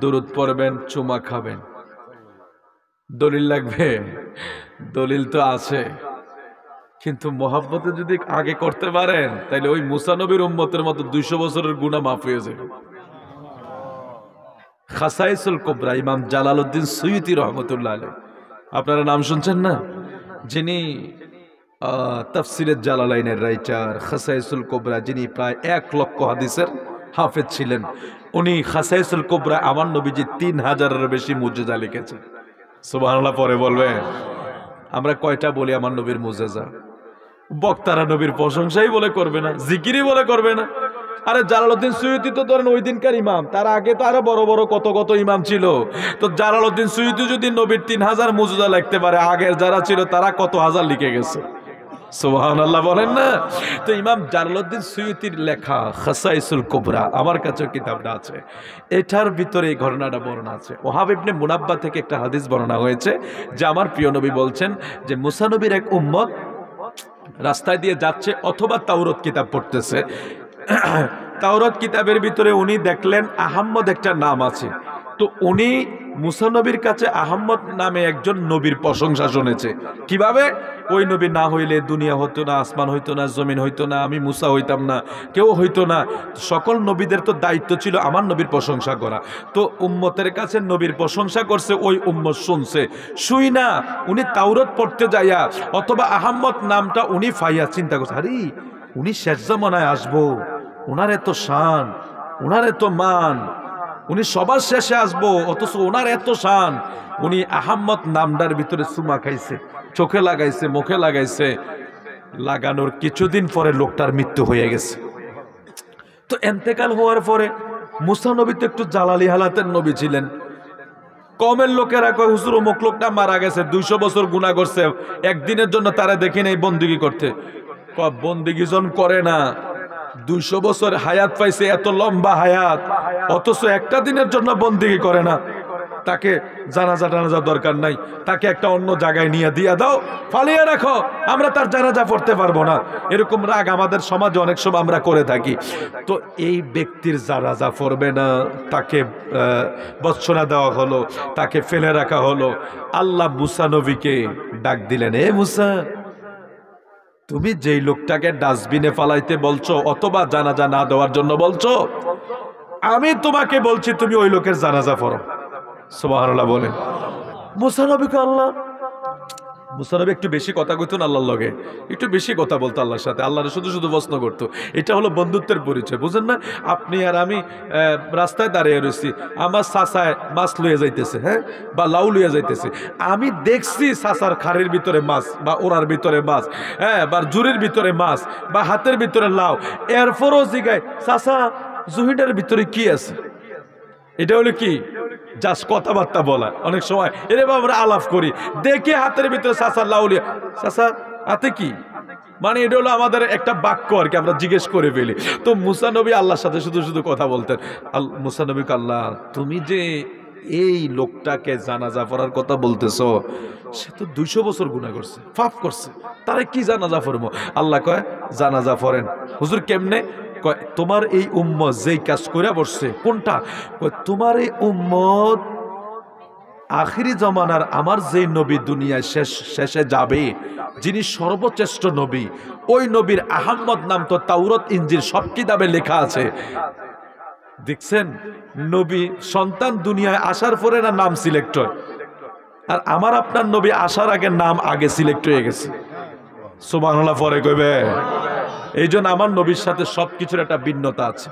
দুরূদ পড়বেন, চুমা খাবেন। দলিল লাগবে? দলিল তো আছে, কিন্তু মহাব্বতে যদি আগে করতে পারেন তাহলে ওই মুসা নবীর উম্মতের মতো 200 বছরের গুনাহ মাফ হয়ে যাবে। খাসাইসুল কুবরা ইমাম জালালউদ্দিন সুয়ুতী রহমাতুল্লাহ আলাইহি, আপনারা নাম শুনছেন না? যিনি তাফসিরের জালালাইনের রাইটার, খাসাইসুল কুবরা যিনি প্রায় 1 লক্ষ হাদিসের হাফেজ ছিলেন, উনি খাসাইসুল কুবরা আমার নবীজি 3000-এর বেশি মুজিজা লিখেছেন। সুবহানাল্লাহ পরে বলবেন। আমরা কয়টা বলি আমার নবীর মুজিজা? বক্তারা নবীর প্রশংসাই বলে করবে না, জিকিরই বলে করবে না। আরে জালালউদ্দিন সুয়ুতী তো ধরেন ওই দিনকার ইমাম, তার আগে তো আরো বড় বড় কত কত ইমাম ছিল। তো জালালউদ্দিন সুয়ুতী যদি নবীর 3000 মুজিজা লিখতে পারে, আগের যারা ছিল তারা কত হাজার লিখে গেছে। সুবহানাল্লাহ বলেন না। তো ইমাম জালালউদ্দিন সুয়ুতির লেখা খাসাইসুল কুবরা, আমার কাছে কিতাবটা আছে, এটার ভিতরে এই ঘটনাটা বর্ণনা আছে। ওহাব ইবনে মুনাব্বা থেকে একটা হাদিস বর্ণনা হয়েছে যে আমার প্রিয় নবী বলছেন যে মুসা নবীর এক উম্মত রাস্তায় দিয়ে যাচ্ছে অথবা তাওরাত কিতাব পড়তেছে, তাওরাত কিতাবের ভিতরে উনি দেখলেন আহাম্মদ একটা নাম আছে। তো উনি মুসা নবীর কাছে আহাম্মদ নামে একজন নবীর প্রশংসা শুনেছে। কিভাবে? ওই নবী না হইলে দুনিয়া হতো না, আসমান হইতো না, জমিন হইতো না, আমি মুসা হইতাম না, কেউ হইতো না। সকল নবীদের তো দায়িত্ব ছিল আমার নবীর প্রশংসা করা। তো উম্মতের কাছে নবীর প্রশংসা করছে, ওই উম্মত শুনছে। শুই না উনি তাওরাত পড়তে যাইয়া অথবা আহাম্মদ নামটা উনি ফাইয়া চিন্তা করছে, আরে উনি শেষ জামানায় আসবো, ওনার এত শান, ওনার এত মান, উনি সবার শেষে আসবো, অথচ ওনার এত শান। উনি আহাম্মদ নামটার ভিতরে চুমা খাইছে, চোখে লাগাইছে, মুখে লাগাইছে। লাগানোর কিছুদিন পরে লোকটার মৃত্যু হয়ে গেছে। তো এন্তেকাল হওয়ার পরে মুসা নবী তো একটু জালালি হালাতের নবী ছিলেন। কমের লোকেরা কয় হুজুর অমুক লোকটা মারা গেছে, 200 বছর গুনাহ করছে, একদিনের জন্য তারা দেখি নাই বন্দিগি করতে। বন্দিগি জন করে না, 200 বছর হায়াত পাইছে, এত লম্বা হায়াত, অথচ একটা দিনের জন্য বন্দিগি করে না। তাকে জানাজা টানাজা দরকার নাই, তাকে একটা অন্য জায়গায় নিয়ে দিয়া দাও, ফালিয়ে রাখো, আমরা তার জানাজা পড়তে পারবো না। এরকম রাগ আমাদের সমাজে অনেক সময় আমরা করে থাকি। তো এই ব্যক্তির জানাজা পড়বে না, তাকে বৎসনা দেওয়া হলো, তাকে ফেলে রাখা হলো। আল্লাহ মুসা নবীকে ডাক দিলেন, এ মুসা, তুমি যেই লোকটাকে ডাস্টবিনে ফালাইতে বলছো অথবা জানাজা না দেওয়ার জন্য বলছো, আমি তোমাকে বলছি তুমি ওই লোকের জানাজা পড়ো। সুবহানাল্লাহ বলেন। মুসা নবীকে আল্লাহ, মুসা নবী একটু বেশি কথা কইতো না আল্লাহর লগে, একটু বেশি কথা বলতো আল্লাহর সাথে, আল্লাহর শুধু শুধু প্রশ্ন করতো। এটা হলো বন্ধুত্বের পরিচয়, বুঝেন না? আপনি আর আমি রাস্তায় দাঁড়িয়ে রয়েছি, আমার চাচায় মাছ লইয়া যাইতেছে, হ্যাঁ, বা লাউ লইয়া যাইতেছে, আমি দেখছি চাচার খাড়ির ভিতরে মাছ, বা ওরার ভিতরে মাছ, হ্যাঁ, বা জুরির ভিতরে মাছ, বা হাতের ভিতরে লাউ। এরপরও জিগায়, চাচা জুহিটার ভিতরে কি আছে? এটা হলো কি? জাস্ট কথাবার্তা বলা। অনেক সময় এরকম আমরা আলাপ করি, দেখে হাতের ভিতরে চাচা লাউলিয়া, চাচা হাতে কি, মানে এটা হলো আমাদের একটা বাক্য আর কি, আমরা জিজ্ঞেস করে ফেলি। তো মুসা নবী আল্লাহর সাথে শুধু শুধু কথা বলতেন। মুসা নবীকে আল্লাহ, তুমি যে এই লোকটাকে জানাজা পড়ার কথা বলতেছ, সে তো 200 বছর গুনাহ করছে, পাপ করছে, তারে কি জানাজা পড়বো? আল্লাহ কয়, জানাজা পড়েন। হুজুর কেমনে? কয়, তোমার এই উম্মত যেই কাজ করে বসছে। কোনটা? কয়, তোমার এই উম্মত আখিরি জমানার আমার যেই নবী দুনিয়ায় শেষে যাবে, যিনি সর্বশ্রেষ্ঠ নবী, ওই নবীর আহাম্মদ নাম তো তাওরাত ইনজিল সব কিতাবে লেখা আছে। দেখছেন, নবী সন্তান দুনিয়ায় আসার পরে না নাম সিলেক্ট হয়, আর আমার আপনার নবী আসার আগে নাম আগে সিলেক্ট হয়ে গেছে। সুবহানাল্লাহ পরে কইবে। এই জন্য আমার নবীর সাথে সবকিছুর একটা ভিন্নতা আছে।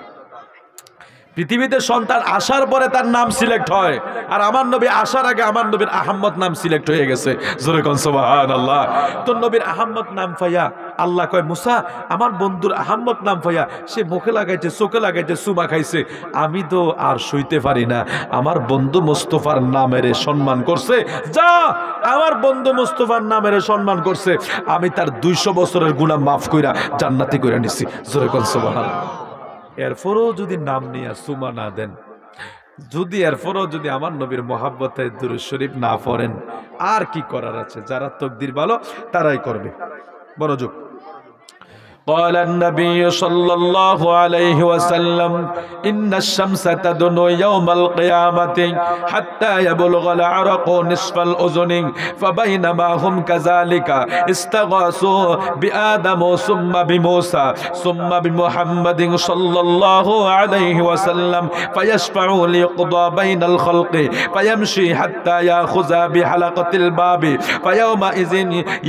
পৃথিবীতে সন্তান আসার পরে তার নাম সিলেক্ট হয়, আর আমার নবী আসার আগে আমার নবীর আহাম্মদ নাম সিলেক্ট হয়ে গেছে। জোরে কোন সুবহানাল্লাহ। তো নবীর আহাম্মদ নাম পাইয়া আল্লাহ কয়, মুসা, আমার বন্ধুর আহাম্মদ নাম পাইয়া সে মুখে লাগাইছে, চোখে লাগাইছে, চুমা খাইছে, আমি তো আর সইতে পারি না। আমার বন্ধু মুস্তাফার নামের সম্মান করছে, যা, আমার বন্ধু মুস্তাফার নামের সম্মান করছে, আমি তার 200 বছরের গুনাহ মাফ কইরা জান্নাতি কইরা নিছি। জোরে কোন সুবহানাল্লাহ। এরপরও যদি নাম নিয়ে সুমা না দেন, যদি এরপরও যদি আমার নবীর মহাব্বতে দুরূদ শরীফ না পড়েন, আর কি করার আছে? যারা তকদির ভালো তারাই করবে। মনোযোগ। قال النبي صلى الله عليه وسلم إن الشمس تدنو يوم القيامة حتى يبلغ العرق نصف الأذن فبينما هم كذلك استغاثوا بآدم ثم بموسى ثم بمحمد صلى الله عليه وسلم فيشفع ليقضى بين الخلق فيمشي حتى يأخذ بحلقة الباب فيومئذ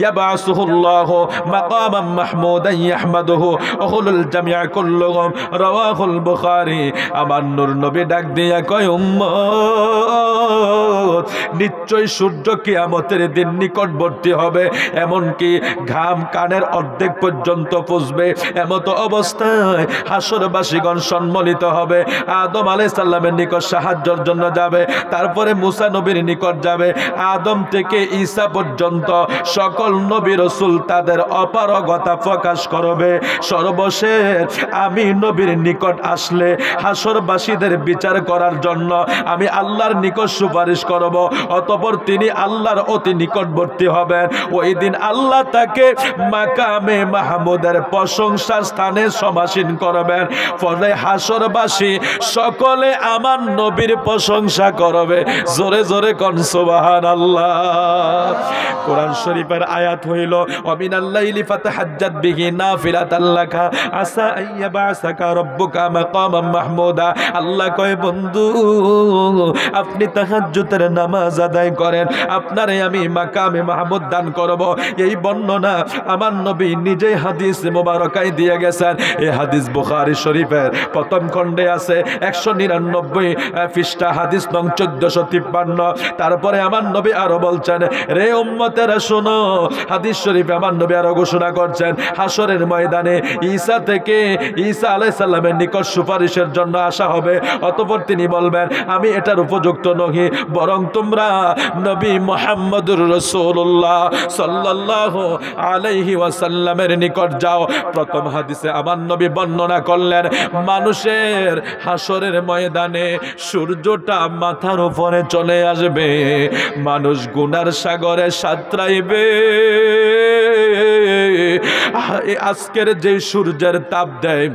يبعثه الله مقاما محمودا আহমাদুহু আহুলুল জামিআ কুল্লুহুম রাওয়াহুল বুখারী। আমার নূর নবী ডাক দিয়া কয় উম্মত নিশ্চয় সূর্য কিয়ামতের দিন নিকটবর্তী হবে, এমনকি ঘাম কানের অর্ধেক পর্যন্ত পুষবে। এমতো অবস্থায় হাসরবাসীগণ সম্মিলিত হবে, আদম আলাইহিস সালামের নিকট সাহায্যের জন্য যাবে, তারপরে মুসা নবীর নিকট যাবে। আদম থেকে ঈসা পর্যন্ত সকল নবী রাসূল তাদের অপারগতা প্রকাশ করবে। সর্বশেষ আমি নবীর নিকট আসলে হাসরবাসীদের বিচার করার জন্য আমি আল্লাহর নিকট সুপারিশ করব, অতঃপর তিনি আল্লাহর অতি নিকটবর্তী হবেন। ওই দিন আল্লাহ তাকে মাকামে মাহমুদের প্রশংসার স্থানে সমাসীন করবেন। ফলে হাসরবাসী সকলে আমার নবীর প্রশংসা করবে। জোরে জোরে কোন সুবহানাল্লাহ। কোরআন শরীফের আয়াত হইল ওয়ামিনাল লাইলি ফাতাহাজ্জাত বিহি নাফিলাতাল লাকা আসা আইয়াবাসাকা রাব্বুকা মাকামান মাহমুদা। আল্লাহ কয় বন্ধু আপনি তাহাজ্জুদের নামাজ আদায় করেন, আপনারে আমি মাকামে মাহমুদ দান করব। এই বর্ণনা আমার নবী নিজেই হাদিস মুবারকায় দিয়ে গেছেন। এই হাদিস বুখারী শরীফের প্রথম খণ্ডে আছে 199 পৃষ্ঠা, হাদিস নং 1453। তারপরে আমার নবী আরো বলছেন, রে উম্মতেরা শোনো, হাদিস শরীফে আমার নবী আরো ঘোষণা করছেন হাসরের ময়দানে ঈসা আলাইহিস সালামের নিকট সুপারিশের জন্য আসা হবে। অতঃপর তিনি বলবেন আমি এটার উপযুক্ত নহি, বরং তোমরা নবী মুহাম্মদুর রাসূলুল্লাহ সাল্লাল্লাহু আলাইহি ওয়াসাল্লামের নিকট যাও। প্রথম হাদিসে আমার নবী বর্ণনা করলেন মানুষের হাসরের ময়দানে সূর্যটা মাথার উপরে চলে আসবে, মানুষ গুনার সাগরে সাঁতরাইবে। আজকের যে সূর্যের তাপ দেয়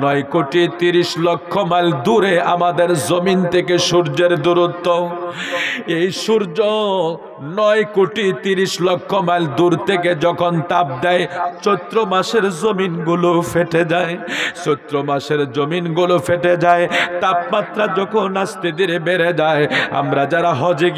9,30,00,000 মাইল দূরে আমাদের জমিন থেকে সূর্যের দূরত্ব। এই সূর্য 9,30,00,000 মাইল দূর থেকে যখন তাপ দেয়, চৈত্র মাসের জমিনগুলো ফেটে যায়। চৈত্র মাসের জমিনগুলো ফেটে যায়, তাপমাত্রা যখন আস্তে ধীরে বেড়ে যায়। আমরা যারা হজে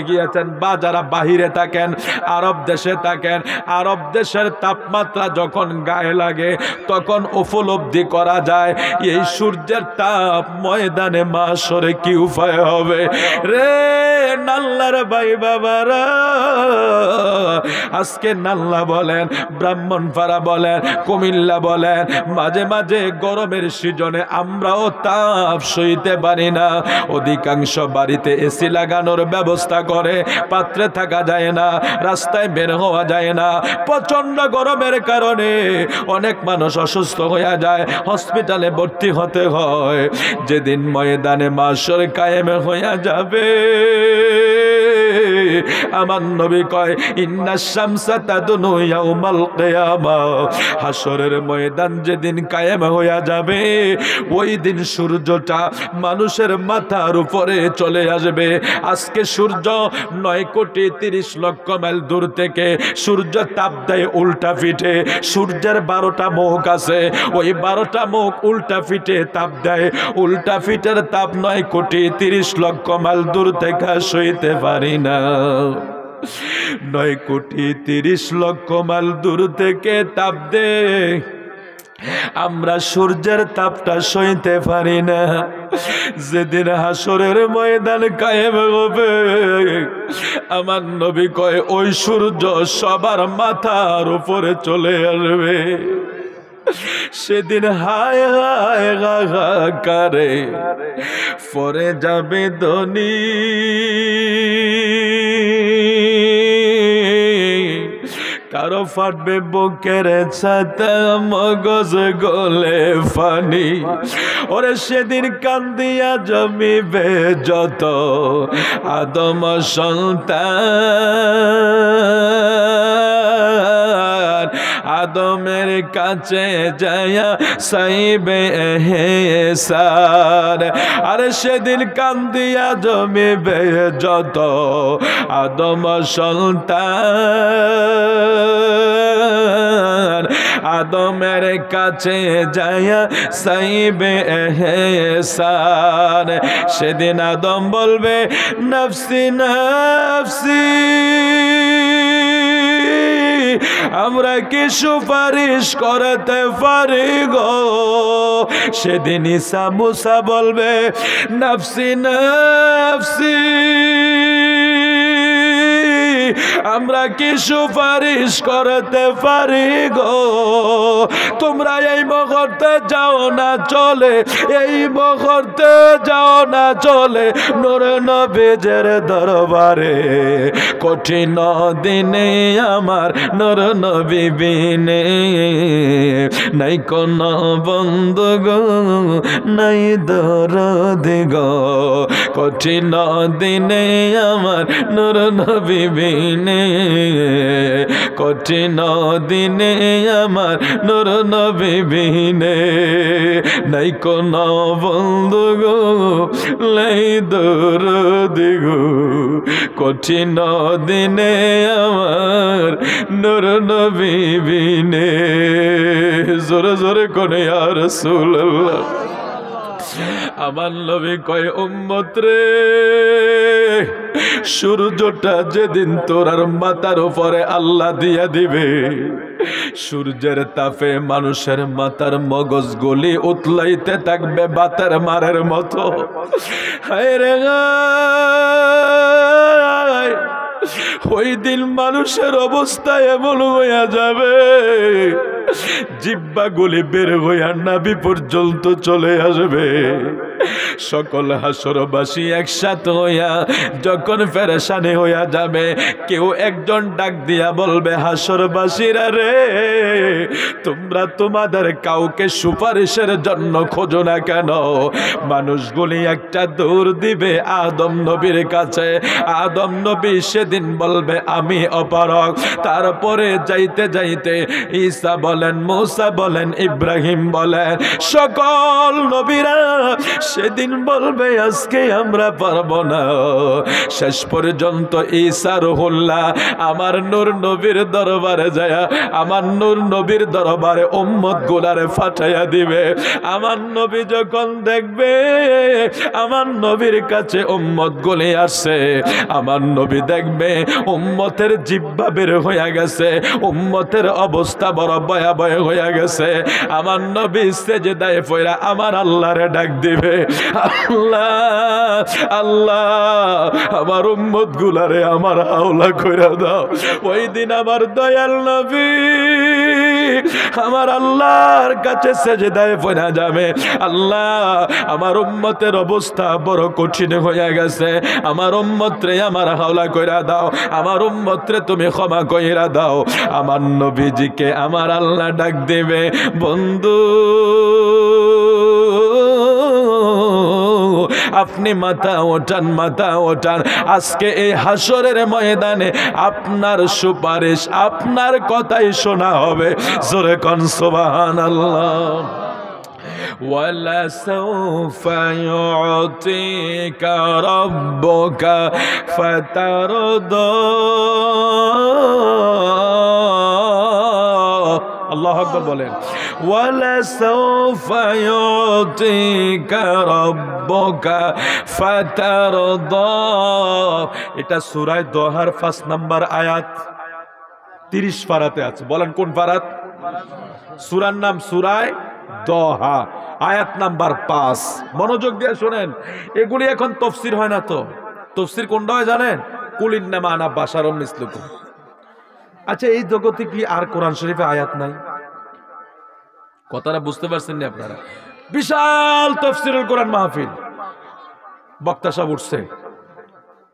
গিয়েছেন বা যারা বাহিরে থাকেন, আরব দেশে থাকেন, আরব দেশের তাপমাত্রা যখন গায়ে লাগে তখন উপলব্ধি করা যায় এই সূর্যের তাপ ময়দানে মাশরে কি উপায় হবে রে নাল্লার ভাই বাবারা। আজকে নাল্লা বলেন, ব্রাহ্মণপাড়া বলেন, কুমিল্লা বলেন, মাঝে মাঝে গরমের সিজনে আমরাও তাপ সইতে পারি না। অধিকাংশ বাড়িতে এসি লাগানোর ব্যবস্থা করে, পাত্রে থাকা যায় না, রাস্তায় বের হওয়া যায় না। প্রচন্ড গরমের কারণে অনেক মানুষ অসুস্থ হয়ে যায়, হসপিটালে ভর্তি হতে হয়। যেদিন ময়দানে মাশর কায়েম হয়ে যাবে, আমার নবী কয় ইন্নাশ শামসা তাদনু ইয়াউমাল কিয়ামা। হাসরের ময়দান যেদিন কায়েম হয়ে যাবে, ওই দিন সূর্যটা মানুষের মাথার উপরে চলে আসবে। আজকে সূর্য 9,30,00,000 মাইল দূর থেকে সূর্য তাপ দেয় উল্টা পিঠে। সূর্যের 12টা মুখ আছে, ওই 12টা মুখ উল্টা পিঠে তাপ দেয়। উল্টা পিঠের তাপ 9,30,00,000 মাইল দূর থেকে সইতে পারি না। 9,30,00,000 মাইল দূর থেকে তাপ দেয়, আমরা সূর্যের তাপটা সইতে পারি না। যেদিন হাসরের ময়দান কায়েম হবে, আমার নবী কয় ওই সূর্য সবার মাথার উপরে চলে আসবে। সেদিন হায় হায় হাহাকারে পরে যাবে ধনী, কারো ফাটবে বুকের ছাতা, মগজ গলে ফানি। ওরে সেদিন কান্দিয়া জমিবে যত আদম সন্তান, আদমের কাছে যায়া সাইবে এহসান। আরে সেদিন কান্দিয়া জমিবে যত আদম সন্তান, আদমের কাছে যায়া সাইবে এহসান। সেদিন আদম বলবে নফসি নফসি, আমরা কি সুপারিশ করতে পারি গো? সেদিন ঈসা মুসা বলবে নাফসি নাফসি, আমরা কি সুপারিশ করতে পারি গো? তোমরা এই মুহূর্তে যাও না চলে, এই মুহূর্তে যাও না চলে নূর নবীর দরবারে। কঠিন দিনে আমার নূর নবী বিনে নাই কোন বন্ধু গো, নাই দরদি গো। কঠিন দিনে আমার নূর নবী বিনে, কঠিন দিনে আমার নূর নবী বিনে নাই কোন বন্ধু গো, নাই দরদি গো। কঠিন দিনে আমার নূর নবী বিনে। জোরে জোরে কোনে ইয়া রাসূলুল্লাহ। আমার নবী কয় উম্মত রে, সূর্যটা যেদিন তোরার মাথার উপরে আল্লাহ দিয়া দিবে, সূর্যের তাপে মানুষের মাথার মগজ গলি উতলাইতে থাকবে বাতের মারের মতো। হায় রে ওই দিন মানুষের অবস্থা এমন হইয়া যাবে, জিহ্বা গুলি বের হইয়া নাভি পর্যন্ত চলে আসবে। সকল হাসরবাসী একসাথে হইয়া যখন পেরেশানি হইয়া যাবে, কেউ একজন ডাক দিয়া বলবে হাসরবাসীরা রে, তোমরা তোমাদের কাউকে সুপারিশের জন্য খোঁজো না কেন? মানুষগুলি একটা দৌড় দিবে আদম নবীর কাছে। আদম নবী সেদিন বলবে আমি অপারগ। তারপরে যাইতে যাইতে ঈসা বলেন, মুসা বলেন, ইব্রাহিম বলেন, সকল নবীরা সেদিন বলবে আজকে আমরা পারবো না। শেষ পর্যন্ত ঈসা রুহুল্লাহ আমার নূর নবীর দরবারে যায়, আমার নূর নবীর দরবারে উম্মত গুলারে ফাটাইয়া দিবে। আমার নবী যখন দেখবে আমার নবীর কাছে উম্মত গুলি আসছে, আমার নবী দেখবে উম্মতের জিহ্বা বের হইয়া গেছে, উম্মতের অবস্থা বড় ভয়াবহ হইয়া গেছে। আমার নবী সেজদায় পড়া আমার আল্লাহরে ডাক দিবে, আল্লাহ আল্লাহ আমার উম্মত গুলারে আমার হাওলা কইরা দাও। ওই দিন আমার দয়াল নবী আমার আল্লাহর কাছে সেজদায় পড়া যাবে, আল্লাহ আমার উম্মতের অবস্থা বড় কঠিন হইয়া গেছে, আমার উম্মত রে আমার হাওলা কইরা দাও, আমার উম্মত রে তুমি ক্ষমা কইরা দাও। আমার নবীজিকে আমার আল্লাহ ডাক দেবে, বন্ধু আপনি মাথা ওঠান, মাথা ওঠান। আজকে এই হাসরের ময়দানে আপনার সুপারিশ, আপনার কথাই শোনা হবে। জোরে কোন সুবহানাল্লাহ। ولسوف يعطيك ربك فترضى। আল্লাহু আকবার বলেন, ولسوف يعطيك ربك فترضى। এটা সূরা দোহার 5 নম্বর আয়াত 30 পারাতে আছে। বলেন কোন পারাত? সূরার নাম সূরা দোহা, আয়াত নাম্বার 5। মনোযোগ দিয়ে শুনেন, এগুলি এখন তাফসীর হয় না। তো তাফসীর কোনটা হয় জানেন? কুল ইন্নামা আনা বাশারুম মিসলুকুম। আচ্ছা, এই জগতে কি আর কোরআন শরীফে আয়াত নাই? কথাটা বুঝতে পারছেন না আপনারা? বিশাল তাফসীরুল কোরআন মাহফিল, বক্তা সব উঠছে,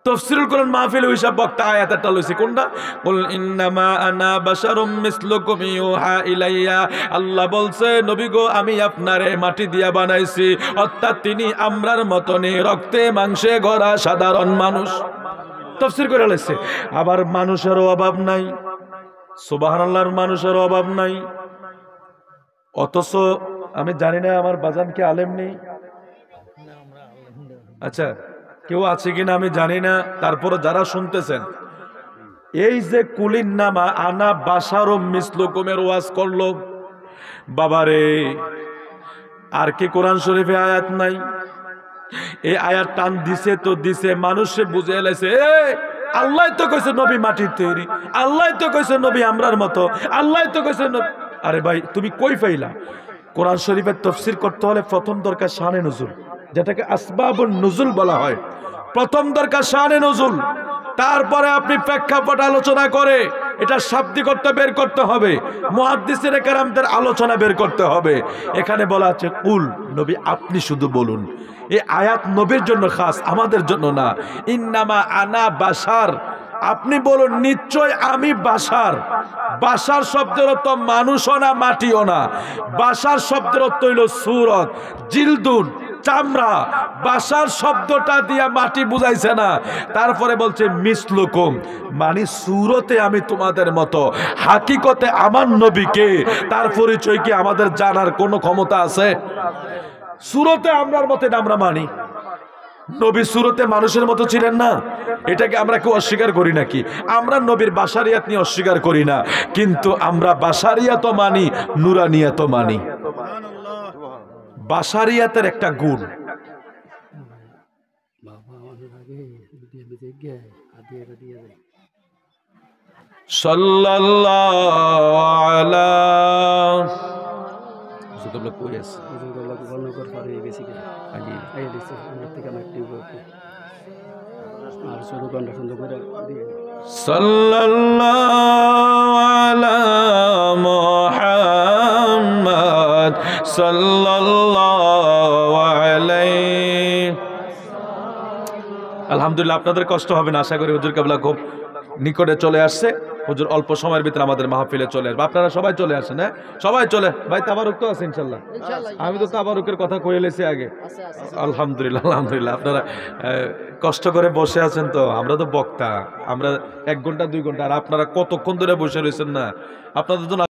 তাফসীরুল কোরআন মাহফিল হিসাব বক্তা আয়াতটা লইছে কোনটা? কুল ইন্নামা আনা বাশারুম মিসলুকুম ইউহা ইলাইয়া। আল্লাহ বলছে নবী গো আমি আপনারে মাটি দিয়া বানাইছি, অর্থাৎ তিনি আমরার মতনই রক্তে মাংসে গড়া সাধারণ মানুষ। তাফসীর করে লইছে। আবার মানুষেরও অভাব নাই, সুবহানাল্লাহর মানুষেরও অভাব নাই। অথচ আমি জানি না আমার বাজান কি আলেম নেই? আচ্ছা, কেউ আছে কিনা আমি জানি না। তারপরে যারা শুনতেছেন, এই যে কুলিন নামা আনা বাশারুম মিসলুকুমের ওয়াজ করলো, বাবারে আর কি কোরআন শরীফে আয়াত নাই? এই আয়াত টান দিছে তো দিছে, মানুষে বুঝে এলাইছে আল্লাহ তো কইছে নবী মাটির তৈরি, আল্লাহ তো কইছে নবী আমরার মতো, আল্লাহ তো কইছে আরে ভাই তুমি কই পাইলা? কোরআন শরীফের তাফসীর করতে হলে প্রথম দরকার শানে নুজুল, যেটাকে আসবাবুন নুজুল বলা হয়। প্রথম দরকার শানে নুজুল, তারপরে আপনি প্রেক্ষাপট আলোচনা করে এটা শাব্দিক অর্থ বের করতে হবে, মুহাদ্দিসিনে কেরামদের আলোচনা বের করতে হবে। এখানে বলা আছে কুল, নবী আপনি শুধু বলুন। এই আয়াত নবীর জন্য খাস, আমাদের জন্য না। ইন্নামা আনা বাশার, আপনি বলুন নিশ্চয় আমি বাশার। বাশার শব্দের অর্থ মানুষও না মাটিও না। বাশার শব্দের অর্থ হইল সুরত, জিলদুন, চামড়া। বাশার শব্দটা দিয়া মাটি বুঝাইছে না। তারপরে বলছে মিসলুকুম, মানে সুরতে আমি তোমাদের মতো, হাকিকতে আমার নবীকে, তার পরিচয় কি আমাদের জানার কোনো ক্ষমতা আছে? সুরতে আমরার মতে আমরা মানি, নবী সুরতে মানুষের মতো ছিলেন না, এটাকে আমরা কেউ অস্বীকার করি নাকি? আমরা নবীর বাশারিয়াত নিয়ে অস্বীকার করি না, কিন্তু আমরা বাশারিয়াত মানি, নুরানিয়াত মানি। বাশারিয়াতের একটা গুণ, সাল্লাল্লাহু আলা সাল্লাল্লাহু আলা মুহাম্মদ সাল্লাল্লাহু আলাইহি। আলহামদুলিল্লাহ, আপনাদের কষ্ট হবে না আশা করি। হুজুর কেবলা খুব নিকটে চলে আসছে, হুজুর অল্প সময়ের ভিতরে আমাদের মাহফিলে চলে আসবে। আপনারা সবাই চলে আসেন, হ্যাঁ সবাই চলে। ভাই তাবারুক তো আছে ইনশাল্লাহ? আমি তো তাবারুকের কথা কয়ে লেছি আগে। আলহামদুলিল্লাহ, আলহামদুলিল্লাহ। আপনারা কষ্ট করে বসে আছেন, তো আমরা তো বক্তা, আমরা 1 ঘন্টা 2 ঘন্টা, আর আপনারা কতক্ষণ ধরে বসে রয়েছেন না, আপনাদের জন্য